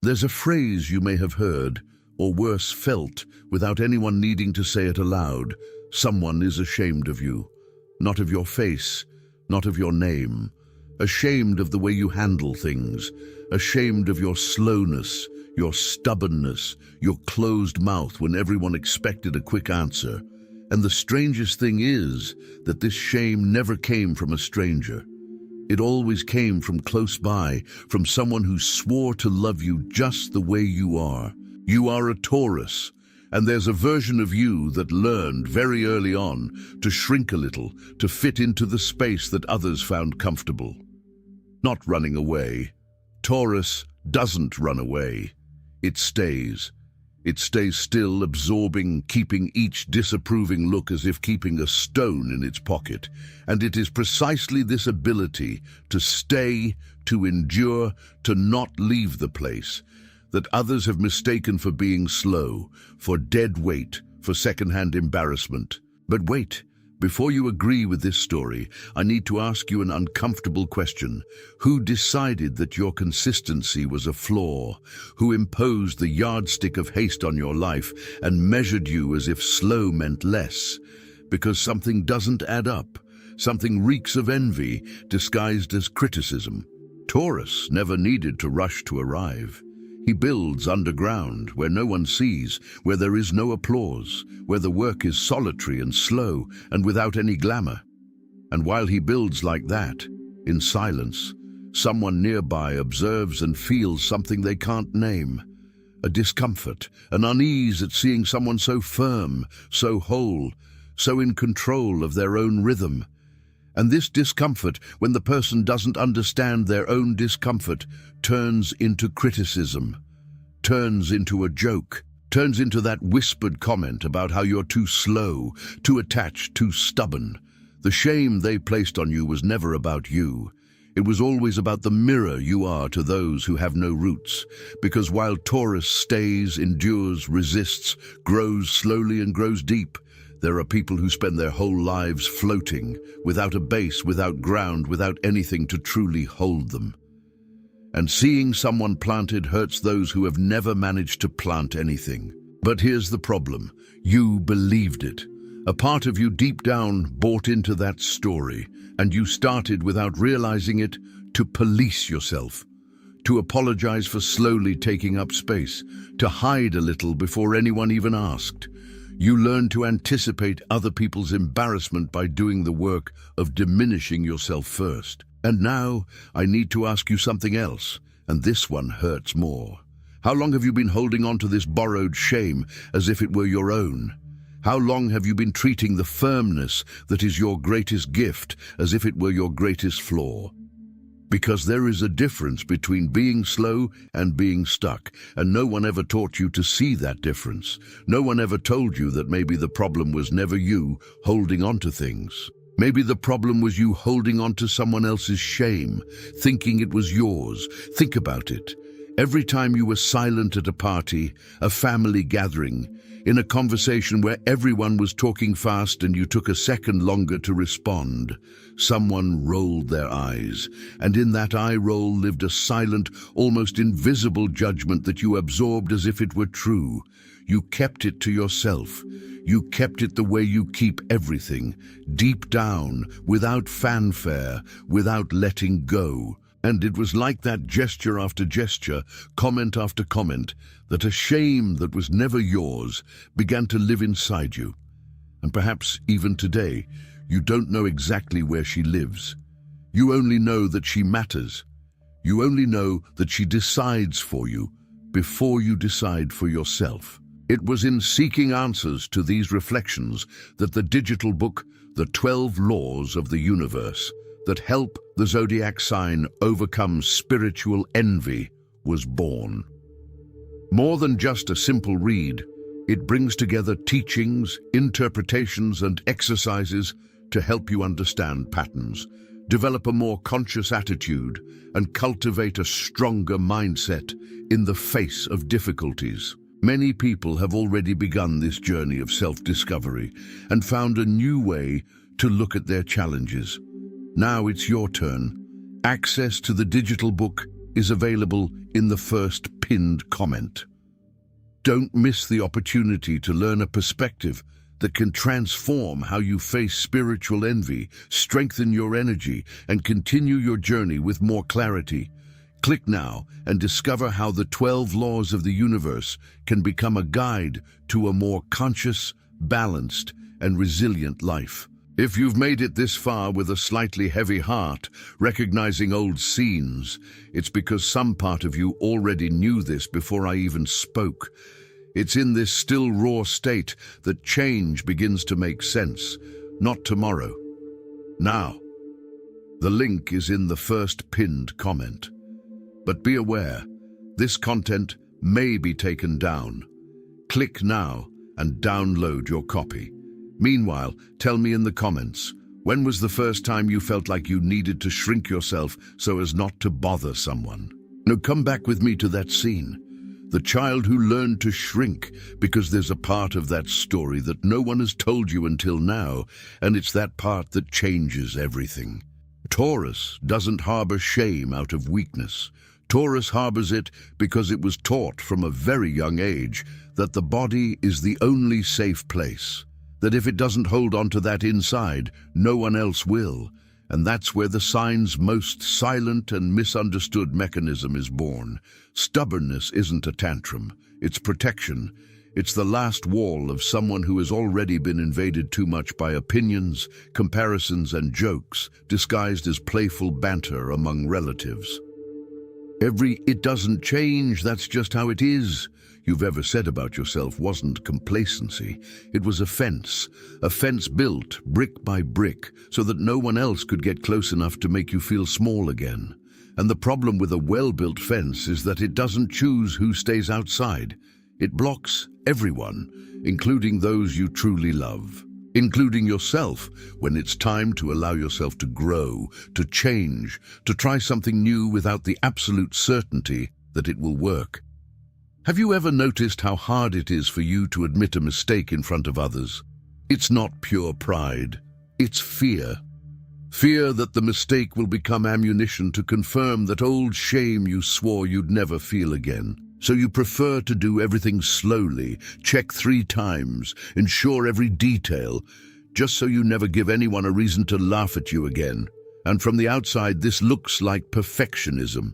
There's a phrase you may have heard, or worse, felt, without anyone needing to say it aloud. Someone is ashamed of you. Not of your face, not of your name. Ashamed of the way you handle things. Ashamed of your slowness, your stubbornness, your closed mouth when everyone expected a quick answer. And the strangest thing is that this shame never came from a stranger. It always came from close by, from someone who swore to love you just the way you are. You are a Taurus, and there's a version of you that learned very early on to shrink a little, to fit into the space that others found comfortable. Not running away. Taurus doesn't run away. It stays. It stays still, absorbing, keeping each disapproving look as if keeping a stone in its pocket. And it is precisely this ability to stay, to endure, to not leave the place, that others have mistaken for being slow, for dead weight, for second-hand embarrassment. But wait, before you agree with this story, I need to ask you an uncomfortable question. Who decided that your consistency was a flaw? Who imposed the yardstick of haste on your life and measured you as if slow meant less? Because something doesn't add up. Something reeks of envy, disguised as criticism. Taurus never needed to rush to arrive. He builds underground, where no one sees, where there is no applause, where the work is solitary and slow and without any glamour. And while he builds like that, in silence, someone nearby observes and feels something they can't name. A discomfort, an unease at seeing someone so firm, so whole, so in control of their own rhythm. And this discomfort, when the person doesn't understand their own discomfort, turns into criticism, turns into a joke, turns into that whispered comment about how you're too slow, too attached, too stubborn. The shame they placed on you was never about you. It was always about the mirror you are to those who have no roots. Because while Taurus stays, endures, resists, grows slowly and grows deep, there are people who spend their whole lives floating, without a base, without ground, without anything to truly hold them. And seeing someone planted hurts those who have never managed to plant anything. But here's the problem. You believed it. A part of you deep down bought into that story, and you started, without realizing it, to police yourself, to apologize for slowly taking up space, to hide a little before anyone even asked. You learned to anticipate other people's embarrassment by doing the work of diminishing yourself first. And now, I need to ask you something else, and this one hurts more. How long have you been holding on to this borrowed shame as if it were your own? How long have you been treating the firmness that is your greatest gift as if it were your greatest flaw? Because there is a difference between being slow and being stuck, and no one ever taught you to see that difference. No one ever told you that maybe the problem was never you holding on to things. Maybe the problem was you holding on to someone else's shame, thinking it was yours. Think about it. Every time you were silent at a party, a family gathering, in a conversation where everyone was talking fast and you took a second longer to respond, someone rolled their eyes, and in that eye roll lived a silent, almost invisible judgment that you absorbed as if it were true. You kept it to yourself. You kept it the way you keep everything, deep down, without fanfare, without letting go. And it was like that, gesture after gesture, comment after comment, that a shame that was never yours began to live inside you. And perhaps even today, you don't know exactly where she lives. You only know that she matters. You only know that she decides for you before you decide for yourself. It was in seeking answers to these reflections that the digital book, The 12 Laws of the Universe, that help the zodiac sign overcome spiritual envy, was born. More than just a simple read, it brings together teachings, interpretations, and exercises to help you understand patterns, develop a more conscious attitude, and cultivate a stronger mindset in the face of difficulties. Many people have already begun this journey of self-discovery and found a new way to look at their challenges. Now it's your turn. Access to the digital book is available in the first pinned comment. Don't miss the opportunity to learn a perspective that can transform how you face spiritual envy, strengthen your energy, and continue your journey with more clarity. Click now and discover how the 12 laws of the universe can become a guide to a more conscious, balanced, and resilient life. If you've made it this far with a slightly heavy heart, recognizing old scenes, it's because some part of you already knew this before I even spoke. It's in this still raw state that change begins to make sense, not tomorrow. Now. The link is in the first pinned comment. But be aware, this content may be taken down. Click now and download your copy. Meanwhile, tell me in the comments, when was the first time you felt like you needed to shrink yourself so as not to bother someone? Now come back with me to that scene. The child who learned to shrink, because there's a part of that story that no one has told you until now, and it's that part that changes everything. Taurus doesn't harbor shame out of weakness. Taurus harbors it because it was taught from a very young age that the body is the only safe place, that if it doesn't hold on to that inside, no one else will, and that's where the sign's most silent and misunderstood mechanism is born. Stubbornness isn't a tantrum, it's protection. It's the last wall of someone who has already been invaded too much by opinions, comparisons, and jokes, disguised as playful banter among relatives. Every "it doesn't change, that's just how it is" you've ever said about yourself wasn't complacency. It was a fence built brick by brick so that no one else could get close enough to make you feel small again. And the problem with a well-built fence is that it doesn't choose who stays outside. It blocks everyone, including those you truly love, including yourself, when it's time to allow yourself to grow, to change, to try something new without the absolute certainty that it will work. Have you ever noticed how hard it is for you to admit a mistake in front of others? It's not pure pride, it's fear. Fear that the mistake will become ammunition to confirm that old shame you swore you'd never feel again. So you prefer to do everything slowly, check 3 times, ensure every detail, just so you never give anyone a reason to laugh at you again. And from the outside, this looks like perfectionism.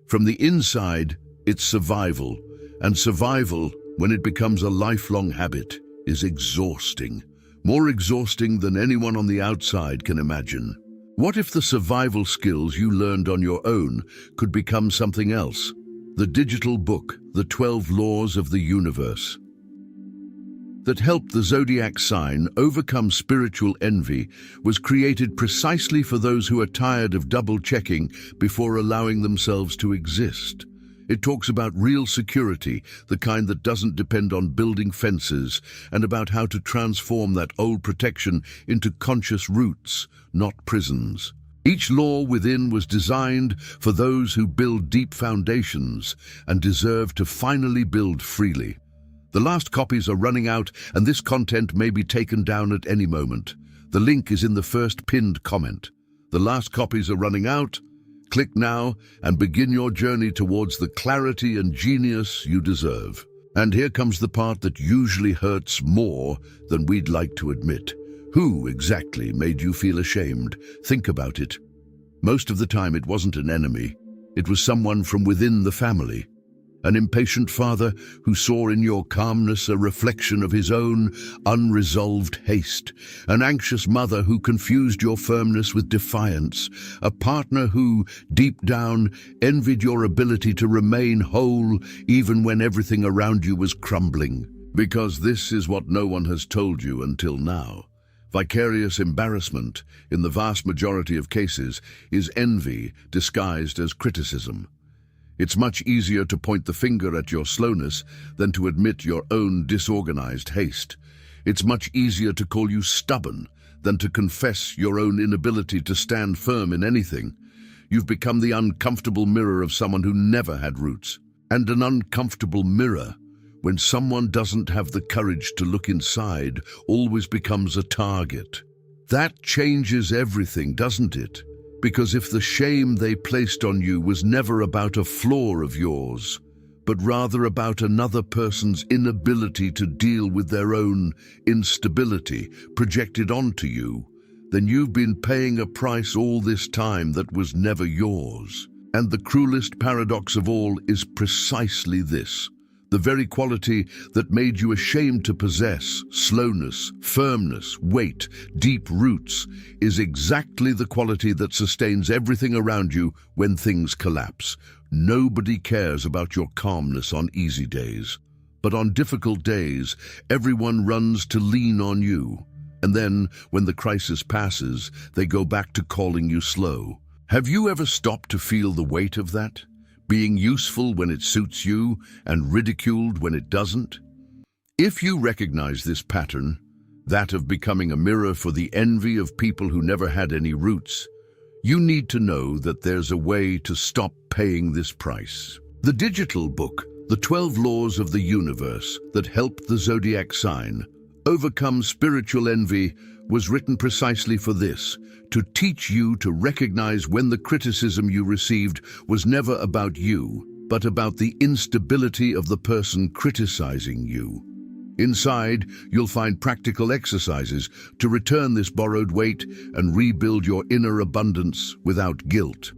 From the inside, it's survival. And survival, when it becomes a lifelong habit, is exhausting. More exhausting than anyone on the outside can imagine. What if the survival skills you learned on your own could become something else? The digital book, The 12 Laws of the Universe, that helped the zodiac sign overcome spiritual envy, was created precisely for those who are tired of double-checking before allowing themselves to exist. It talks about real security, the kind that doesn't depend on building fences, and about how to transform that old protection into conscious roots, not prisons. Each law within was designed for those who build deep foundations and deserve to finally build freely. The last copies are running out, and this content may be taken down at any moment. The link is in the first pinned comment. The last copies are running out. Click now and begin your journey towards the clarity and genius you deserve. And here comes the part that usually hurts more than we'd like to admit. Who exactly made you feel ashamed? Think about it. Most of the time it wasn't an enemy. It was someone from within the family. An impatient father who saw in your calmness a reflection of his own unresolved haste. An anxious mother who confused your firmness with defiance. A partner who, deep down, envied your ability to remain whole even when everything around you was crumbling. Because this is what no one has told you until now. Vicarious embarrassment, in the vast majority of cases, is envy disguised as criticism. It's much easier to point the finger at your slowness than to admit your own disorganized haste. It's much easier to call you stubborn than to confess your own inability to stand firm in anything. You've become the uncomfortable mirror of someone who never had roots. And an uncomfortable mirror, when someone doesn't have the courage to look inside, always becomes a target. That changes everything, doesn't it? Because if the shame they placed on you was never about a flaw of yours, but rather about another person's inability to deal with their own instability projected onto you, then you've been paying a price all this time that was never yours. And the cruelest paradox of all is precisely this. The very quality that made you ashamed to possess, slowness, firmness, weight, deep roots, is exactly the quality that sustains everything around you when things collapse. Nobody cares about your calmness on easy days. But on difficult days, everyone runs to lean on you. And then, when the crisis passes, they go back to calling you slow. Have you ever stopped to feel the weight of that? Being useful when it suits you and ridiculed when it doesn't? If you recognize this pattern, that of becoming a mirror for the envy of people who never had any roots, you need to know that there's a way to stop paying this price. The digital book, The 12 Laws of the Universe That Help the Zodiac Sign Overcome Spiritual Envy, was written precisely for this, to teach you to recognize when the criticism you received was never about you, but about the instability of the person criticizing you. Inside, you'll find practical exercises to return this borrowed weight and rebuild your inner abundance without guilt.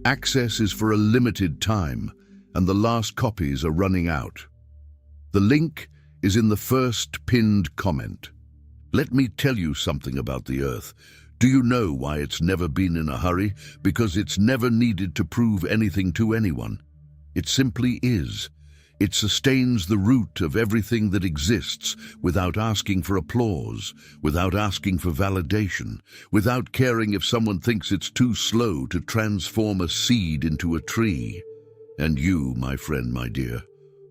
Access is for a limited time, and the last copies are running out. The link is in the first pinned comment. Let me tell you something about the Earth. Do you know why it's never been in a hurry? Because it's never needed to prove anything to anyone. It simply is. It sustains the root of everything that exists without asking for applause, without asking for validation, without caring if someone thinks it's too slow to transform a seed into a tree. And you, my friend, my dear,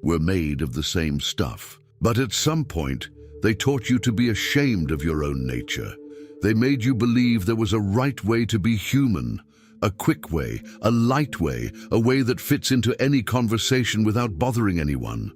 were made of the same stuff. But at some point, they taught you to be ashamed of your own nature. They made you believe there was a right way to be human, a quick way, a light way, a way that fits into any conversation without bothering anyone.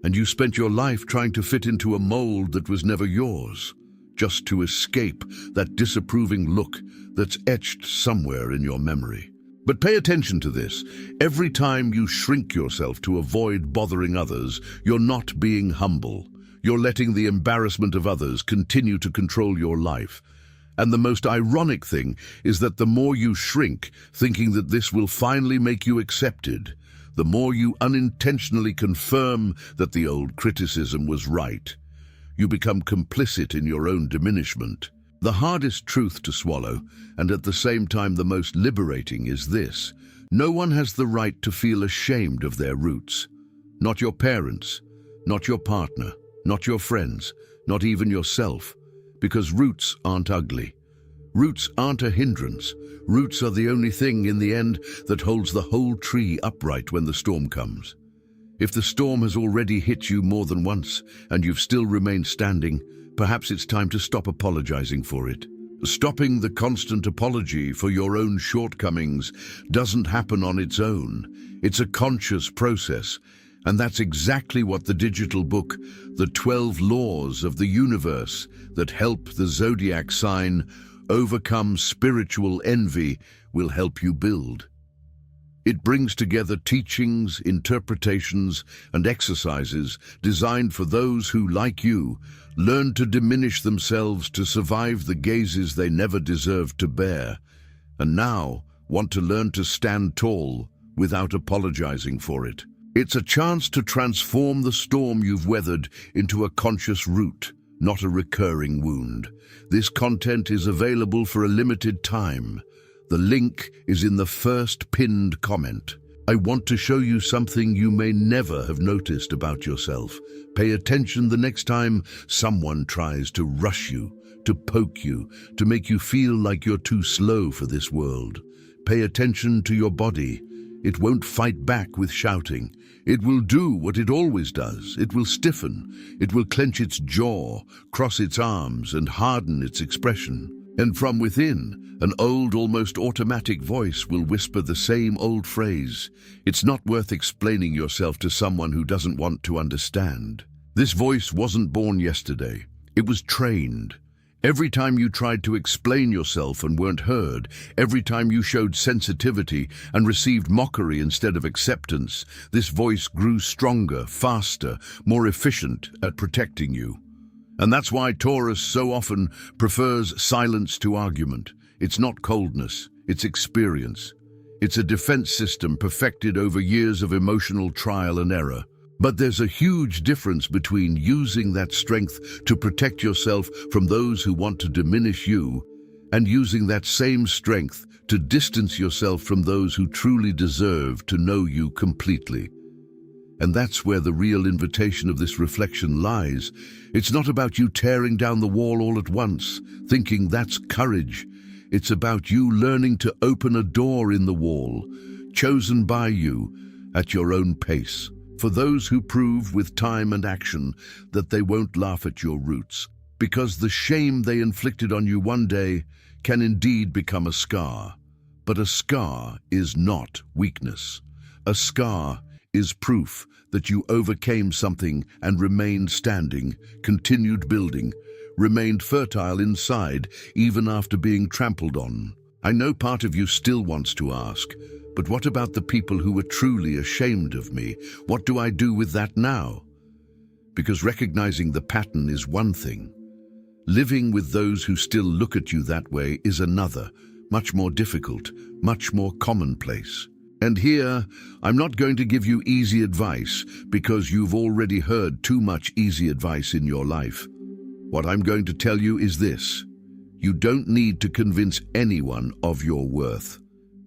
And you spent your life trying to fit into a mold that was never yours, just to escape that disapproving look that's etched somewhere in your memory. But pay attention to this. Every time you shrink yourself to avoid bothering others, you're not being humble. You're letting the embarrassment of others continue to control your life. And the most ironic thing is that the more you shrink, thinking that this will finally make you accepted, the more you unintentionally confirm that the old criticism was right. You become complicit in your own diminishment. The hardest truth to swallow, and at the same time the most liberating, is this. No one has the right to feel ashamed of their roots. Not your parents, not your partner, not your friends, not even yourself. Because roots aren't ugly. Roots aren't a hindrance. Roots are the only thing, in the end, that holds the whole tree upright when the storm comes. If the storm has already hit you more than once, and you've still remained standing, perhaps it's time to stop apologizing for it. Stopping the constant apology for your own shortcomings doesn't happen on its own. It's a conscious process. And that's exactly what the digital book, The 12 Laws of the Universe That Help the Zodiac Sign Overcome Spiritual Envy, will help you build. It brings together teachings, interpretations, and exercises designed for those who, like you, learn to diminish themselves to survive the gazes they never deserved to bear, and now want to learn to stand tall without apologizing for it. It's a chance to transform the storm you've weathered into a conscious root, not a recurring wound. This content is available for a limited time. The link is in the first pinned comment. I want to show you something you may never have noticed about yourself. Pay attention the next time someone tries to rush you, to poke you, to make you feel like you're too slow for this world. Pay attention to your body. It won't fight back with shouting. It will do what it always does. It will stiffen. It will clench its jaw, cross its arms, and harden its expression. And from within, an old, almost automatic voice will whisper the same old phrase. It's not worth explaining yourself to someone who doesn't want to understand. This voice wasn't born yesterday. It was trained. Every time you tried to explain yourself and weren't heard, every time you showed sensitivity and received mockery instead of acceptance, this voice grew stronger, faster, more efficient at protecting you. And that's why Taurus so often prefers silence to argument. It's not coldness, it's experience. It's a defense system perfected over years of emotional trial and error. But there's a huge difference between using that strength to protect yourself from those who want to diminish you and using that same strength to distance yourself from those who truly deserve to know you completely. And that's where the real invitation of this reflection lies. It's not about you tearing down the wall all at once, thinking that's courage. It's about you learning to open a door in the wall, chosen by you at your own pace. For those who prove with time and action that they won't laugh at your roots, because the shame they inflicted on you one day can indeed become a scar. But a scar is not weakness. A scar is proof that you overcame something and remained standing, continued building, remained fertile inside even after being trampled on. I know part of you still wants to ask, but what about the people who were truly ashamed of me? What do I do with that now? Because recognizing the pattern is one thing. Living with those who still look at you that way is another, much more difficult, much more commonplace. And here, I'm not going to give you easy advice because you've already heard too much easy advice in your life. What I'm going to tell you is this: you don't need to convince anyone of your worth.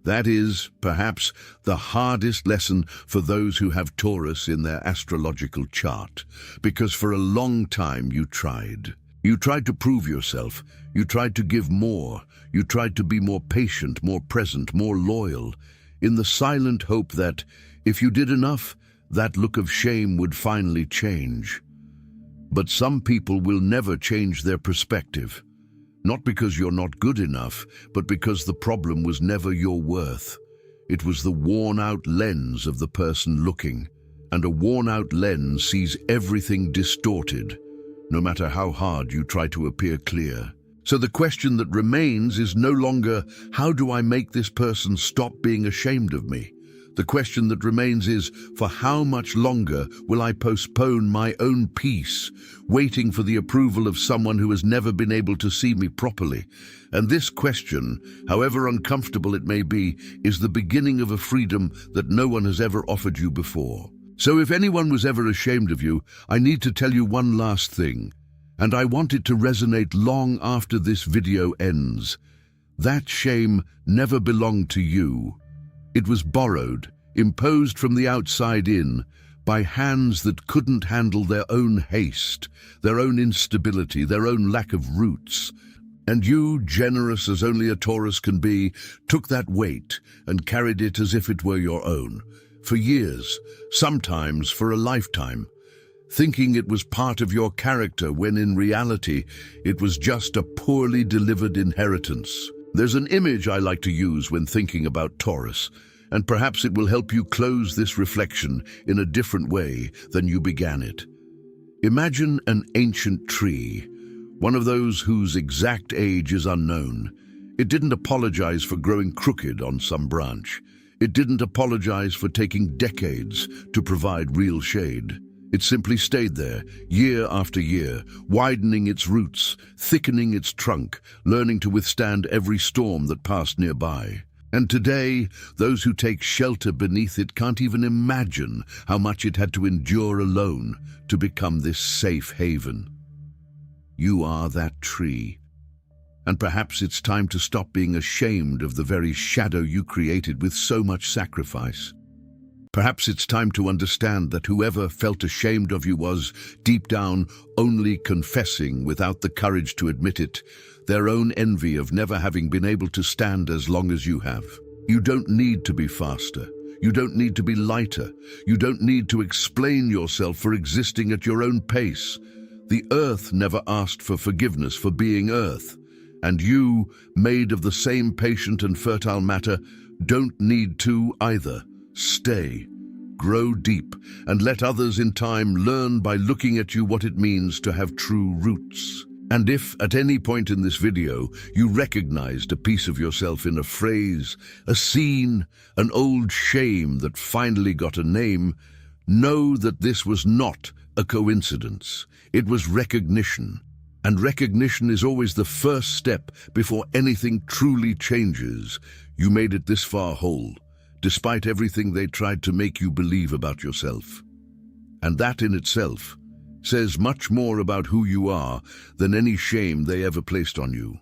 That is, perhaps, the hardest lesson for those who have Taurus in their astrological chart, because for a long time you tried. You tried to prove yourself, you tried to give more, you tried to be more patient, more present, more loyal, in the silent hope that, if you did enough, that look of shame would finally change. But some people will never change their perspective. Not because you're not good enough, but because the problem was never your worth. It was the worn-out lens of the person looking, and a worn-out lens sees everything distorted, no matter how hard you try to appear clear. So the question that remains is no longer, how do I make this person stop being ashamed of me? The question that remains is, for how much longer will I postpone my own peace, waiting for the approval of someone who has never been able to see me properly? And this question, however uncomfortable it may be, is the beginning of a freedom that no one has ever offered you before. So if anyone was ever ashamed of you, I need to tell you one last thing, and I want it to resonate long after this video ends. That shame never belonged to you. It was borrowed, imposed from the outside in, by hands that couldn't handle their own haste, their own instability, their own lack of roots. And you, generous as only a Taurus can be, took that weight and carried it as if it were your own, for years, sometimes for a lifetime, thinking it was part of your character when in reality it was just a poorly delivered inheritance. There's an image I like to use when thinking about Taurus, and perhaps it will help you close this reflection in a different way than you began it. Imagine an ancient tree, one of those whose exact age is unknown. It didn't apologize for growing crooked on some branch. It didn't apologize for taking decades to provide real shade. It simply stayed there, year after year, widening its roots, thickening its trunk, learning to withstand every storm that passed nearby. And today, those who take shelter beneath it can't even imagine how much it had to endure alone to become this safe haven. You are that tree. And perhaps it's time to stop being ashamed of the very shadow you created with so much sacrifice. Perhaps it's time to understand that whoever felt ashamed of you was, deep down, only confessing without the courage to admit it, their own envy of never having been able to stand as long as you have. You don't need to be faster. You don't need to be lighter. You don't need to explain yourself for existing at your own pace. The earth never asked for forgiveness for being earth. And you, made of the same patient and fertile matter, don't need to either. Stay, grow deep, and let others in time learn by looking at you what it means to have true roots. And if, at any point in this video, you recognized a piece of yourself in a phrase, a scene, an old shame that finally got a name, know that this was not a coincidence. It was recognition. And recognition is always the first step before anything truly changes. You made it this far whole, despite everything they tried to make you believe about yourself. And that in itself says much more about who you are than any shame they ever placed on you.